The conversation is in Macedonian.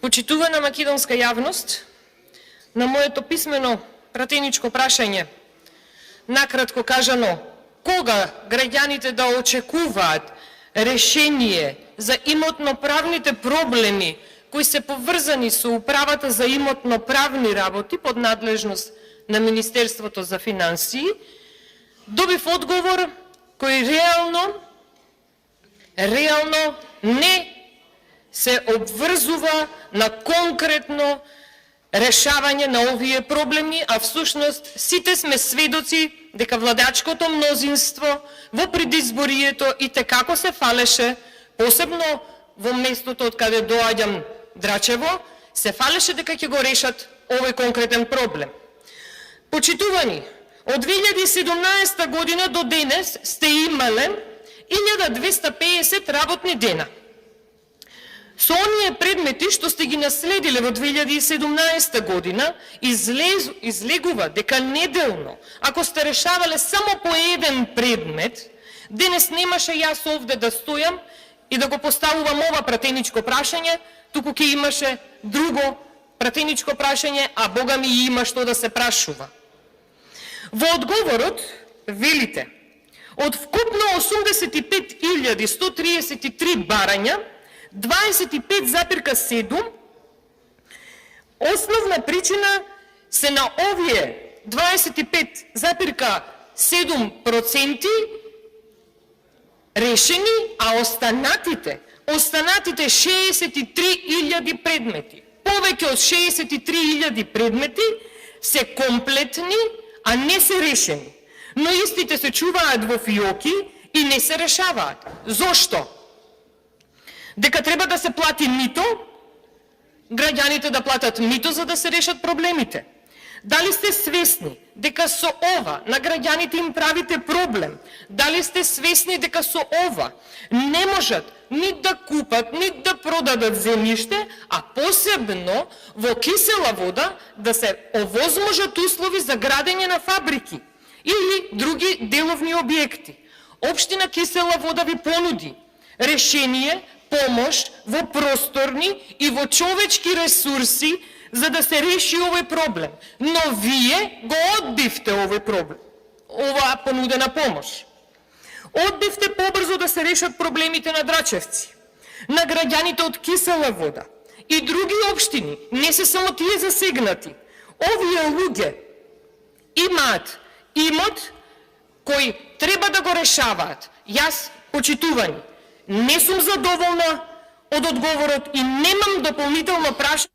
Почитувана македонска јавност, на моето писмено пратеничко прашање, накратко кажано, кога граѓаните да очекуваат решение за имотно-правните проблеми кои се поврзани со управата за имотно-правни работи под надлежност на Министерството за финансии, добив одговор кој реално не се обврзува на конкретно решавање на овие проблеми, а всушност сите сме сведоци дека владачкото мнозинство во предизборието и текако се фалеше, посебно во местото од каде доаѓам, Драчево, се фалеше дека ќе го решат овој конкретен проблем. Почитувани, од 2017 година до денес сте имале 1250 работни дена. Со оние предмети што сте ги наследиле во 2017 година, излегува дека неделно, ако сте решавале само по еден предмет, денес немаше јас овде да стојам и да го поставувам ова пратеничко прашање, туку ќе имаше друго пратеничко прашање, а Бога ми има што да се прашува. Во одговорот велите, од вкупно 85.133 барања, 25,7 основна причина се на овие 25,7% решени, а останатите 63.000 предмети, повеќе од 63.000 предмети се комплетни, а не се решени. Но истите се чуваат во фиоки и не се решаваат. Зошто? Дека треба да се плати мито, граѓаните да платат мито за да се решат проблемите. Дали сте свесни дека со ова на граѓаните им правите проблем? Дали сте свесни дека со ова не можат ни да купат, ни да продадат земјиште, а посебно во кисела вода да се овозможат услови за градење на фабрики или други деловни објекти? Општина Кисела вода ви понуди решение, помош во просторни и во човечки ресурси за да се реши овој проблем. Но вие го одбивте овој проблем, оваа понудена помош. Одбивте побрзо да се решат проблемите на Драчевци, на граѓаните од Кисела вода и други општини, не се само тие засегнати. Овие луѓе имаат имот кој треба да го решаваат. Јас, почитувани, не сум задоволна од одговорот и немам дополнително прашање.